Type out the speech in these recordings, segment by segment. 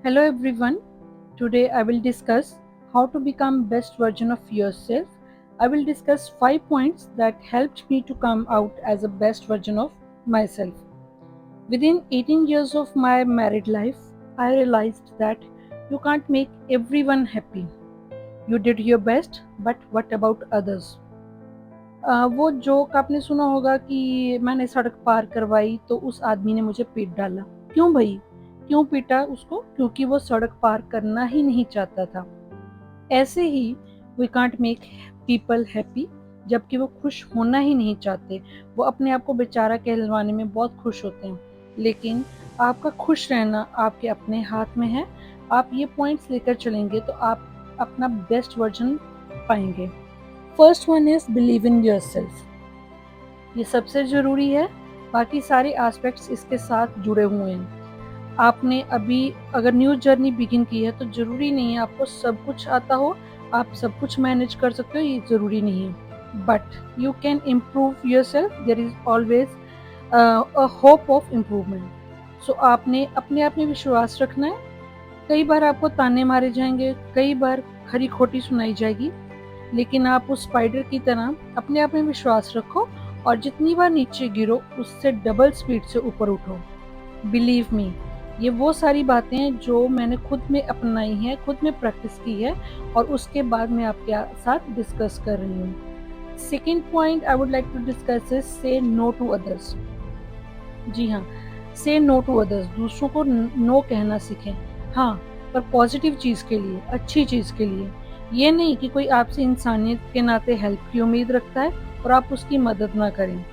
Hello everyone. Today I will discuss how to become best version of yourself. I will discuss 5 points that helped me to come out as a best version of myself. Within 18 years of my married life, I realized that you can't make everyone happy. You did your best, but what about others? वो joke आपने सुना होगा कि मैंने सड़क पार करवाई तो उस आदमी ने मुझे पीट डाला। क्यों भाई? क्यों पीटा उसको? क्योंकि वो सड़क पार करना ही नहीं चाहता था। ऐसे ही we can't make people happy जबकि वो खुश होना ही नहीं चाहते। वो अपने आप को बेचारा कहलवाने में बहुत खुश होते हैं। लेकिन आपका खुश रहना आपके अपने हाथ में है। आप ये पॉइंट्स लेकर चलेंगे तो आप अपना बेस्ट वर्जन पाएंगे। First one is believe in yourself. ये सबसे ज़रूरी है, बाकी सारे एस्पेक्ट्स इसके साथ जुड़े हुए हैं। आपने अभी अगर न्यू जर्नी बिगिन की है तो ज़रूरी नहीं है आपको सब कुछ आता हो, आप सब कुछ मैनेज कर सकते हो, ये ज़रूरी नहीं है। But you can improve yourself, there is always a hope of improvement. So आपने अपने आप में विश्वास रखना है। कई बार आपको ताने मारे जाएंगे, कई बार खरी खोटी सुनाई जाएगी, लेकिन आप उस स्पाइडर की तरह अपने आप में विश्वास रखो और जितनी बार नीचे गिरो उससे डबल स्पीड से ऊपर उठो। बिलीव मी, ये वो सारी बातें हैं जो मैंने खुद में अपनाई हैं, खुद में प्रैक्टिस की है और उसके बाद मैं आपके साथ डिस्कस कर रही हूँ। Second point I would like to discuss is say no to others. जी हाँ, से नो टू अदर्स, दूसरों को नो कहना सीखें। हाँ, पर पॉजिटिव चीज़ के लिए, अच्छी चीज़ के लिए। ये नहीं कि कोई आपसे इंसानियत के नाते हेल्प की उम्मीद रखता है और आप उसकी मदद ना करें।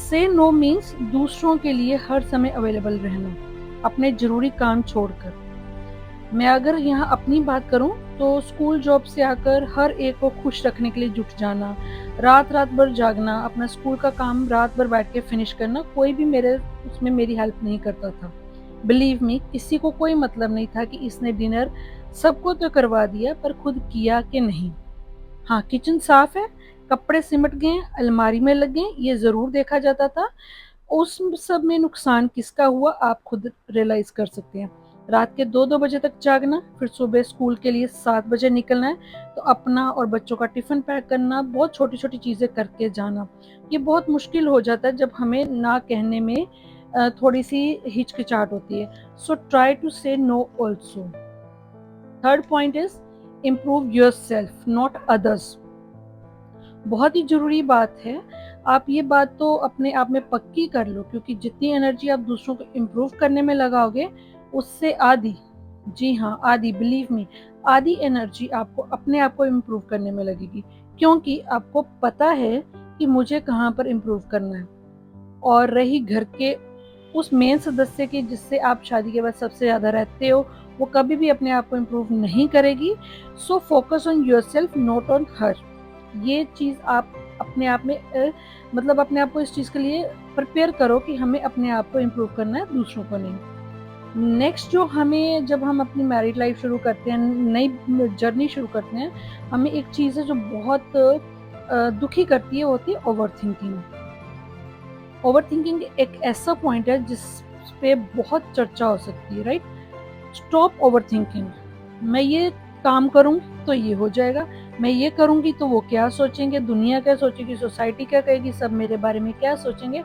से नो मीन्स दूसरों के लिए हर समय अवेलेबल रहना, अपने ज़रूरी काम छोड़कर। मैं अगर यहाँ अपनी बात करूँ तो स्कूल जॉब से आकर हर एक को खुश रखने के लिए जुट जाना, रात रात भर जागना, अपना स्कूल का काम रात भर बैठ के फिनिश करना, कोई भी मेरे उसमें मेरी हेल्प नहीं करता था। बिलीव मी, किसी को कोई मतलब नहीं था कि इसने डिनर सबको तो करवा दिया पर खुद किया कि नहीं। हाँ, किचन साफ है, कपड़े सिमट गए, अलमारी में लग गए, ये ज़रूर देखा जाता था। उस सब में नुकसान किसका हुआ आप खुद रियलाइज कर सकते हैं। रात के 2-2 बजे तक जागना, फिर सुबह स्कूल के लिए 7 बजे निकलना है, तो अपना और बच्चों का टिफ़िन पैक करना, बहुत छोटी-छोटी चीज़ें करके जाना। ये बहुत मुश्किल हो जाता है जब हमें ना कहने में थोड़ी-सी हिचकिचाहट होती है। So try to say no also. Third point is improve yourself not others. बहुत ही ज़रूरी बात है। आप ये बात तो अपने आप में पक्की कर लो, क्योंकि जितनी एनर्जी आप दूसरों को इम्प्रूव करने में लगाओगे, उससे आधी, जी हाँ, आधी, बिलीव मी, आधी एनर्जी आपको अपने आप को इम्प्रूव करने में लगेगी, क्योंकि आपको पता है कि मुझे कहाँ पर इम्प्रूव करना है। और रही घर के उस मेन सदस्य की जिससे आप शादी के बाद सबसे ज़्यादा रहते हो, वो कभी भी अपने आप को इम्प्रूव नहीं करेगी। So focus on yourself not on her. ये चीज़ आप अपने आप में मतलब अपने आप को इस चीज़ के लिए प्रिपेयर करो कि हमें अपने आप को इम्प्रूव करना है, दूसरों को नहीं। नेक्स्ट जो हमें, जब हम अपनी मैरिड लाइफ शुरू करते हैं, नई जर्नी शुरू करते हैं, हमें एक चीज़ है जो बहुत दुखी करती है, वो होती है ओवर थिंकिंग। ओवर थिंकिंग एक ऐसा पॉइंट है जिस पे बहुत चर्चा हो सकती है, राइट? Stop over thinking. मैं ये काम करूँ तो ये हो जाएगा, मैं ये करूँगी तो वो क्या सोचेंगे, दुनिया क्या सोचेगी, सोसाइटी क्या कहेगी, सब मेरे बारे में क्या सोचेंगे।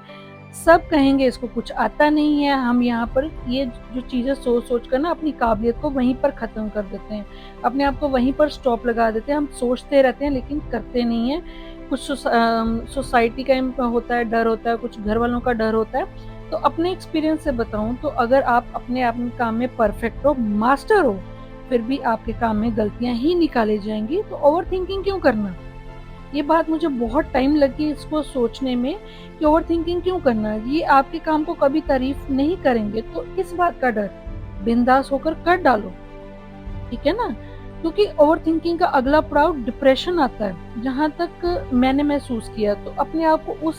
सब कहेंगे इसको कुछ आता नहीं है। हम यहाँ पर ये जो चीज़ें सोच कर ना अपनी काबिलियत को वहीं पर ख़त्म कर देते हैं, अपने आप को वहीं पर स्टॉप लगा देते हैं। हम सोचते रहते हैं लेकिन करते नहीं हैं। कुछ सोसाइटी का होता है, डर होता है, कुछ घर वालों का डर होता है। तो अपने एक्सपीरियंस से बताऊँ तो अगर आप अपने आप में काम में परफेक्ट हो, मास्टर हो, फिर भी आपके काम में गलतियाँ ही निकाली जाएँगी, तो ओवरथिंकिंग क्यों करना? ये बात मुझे बहुत टाइम लगी इसको सोचने में कि ओवरथिंकिंग क्यों करना? ये आपके काम को कभी तारीफ़ नहीं करेंगे, तो इस बात का डर, बिंदास होकर कर डालो, ठीक है ना? क्योंकि ओवरथिंकिंग का अगला पड़ाव डिप्रेशन आता है, जहाँ तक मैंने महसूस किया। तो अपने आप को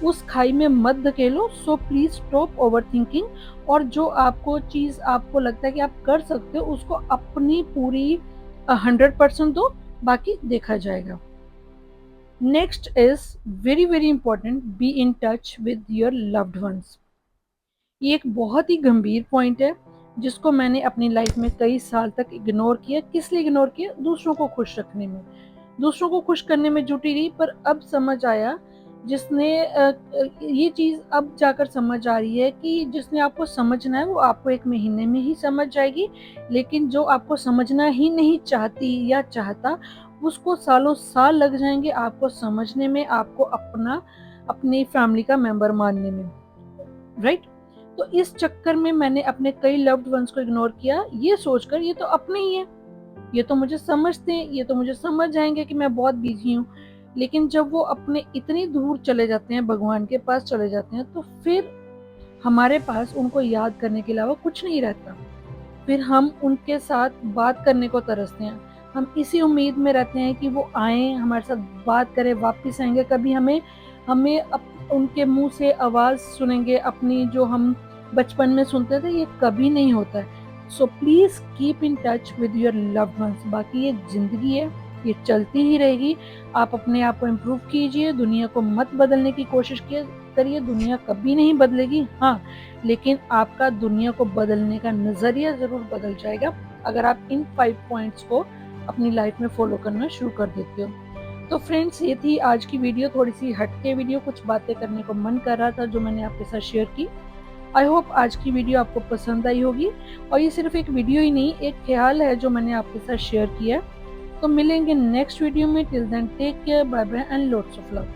उस खाई में मत धकेलो। सो प्लीज़ स्टॉप ओवरथिंकिंग और जो आपको चीज़ आपको लगता है कि आप कर सकते हो, उसको अपनी पूरी 100% दो, बाकी देखा जाएगा। Next is very, very important, be in touch with your loved ones. ये एक बहुत ही गंभीर पॉइंट है। जिसको मैंने अपनी लाइफ में कई साल तक इग्नोर किया। किस लिए इग्नोर किया? दूसरों को खुश रखने में, दूसरों को खुश करने में जुटी रही। पर अब समझ आया, जिसने ये चीज़ अब जाकर समझ आ रही है कि जिसने आपको समझना है वो आपको 1 महीने में ही समझ जाएगी, लेकिन जो आपको समझना ही नहीं चाहती या चाहता, उसको सालों साल लग जाएंगे आपको समझने में, आपको अपनी फैमिली का मेंबर मानने में, राइट? तो इस चक्कर में मैंने अपने कई लव्ड वंस को इग्नोर किया, ये सोचकर ये तो अपने ही है, ये तो मुझे समझते हैं, ये तो मुझे समझ जाएंगे कि मैं बहुत बिजी हूँ। लेकिन जब वो अपने इतनी दूर चले जाते हैं, भगवान के पास चले जाते हैं, तो फिर हमारे पास उनको याद करने के अलावा कुछ नहीं रहता। फिर हम उनके साथ बात करने को तरसते हैं। हम इसी उम्मीद में रहते हैं कि वो आएँ, हमारे साथ बात करें, वापस आएँगे, कभी हमें हमें उनके मुँह से आवाज़ सुनेंगे अपनी, जो हम बचपन में सुनते थे। ये कभी नहीं होता है। So please keep in touch with your loved ones. बाकी ये ज़िंदगी है, ये चलती ही रहेगी। आप अपने आप को इम्प्रूव कीजिए, दुनिया को मत बदलने की कोशिश करिए। दुनिया कभी नहीं बदलेगी, हाँ, लेकिन आपका दुनिया को बदलने का नज़रिया ज़रूर बदल जाएगा अगर आप इन 5 पॉइंट्स को अपनी लाइफ में फॉलो करना शुरू कर देते हो। तो फ्रेंड्स, ये थी आज की वीडियो, थोड़ी सी हटके वीडियो, कुछ बातें करने को मन कर रहा था जो मैंने आपके साथ शेयर की। आई होप आज की वीडियो आपको पसंद आई होगी, और ये सिर्फ एक वीडियो ही नहीं, एक ख्याल है जो मैंने आपके साथ शेयर किया है। तो मिलेंगे नेक्स्ट वीडियो में। Till then take care, bye bye and lots of love.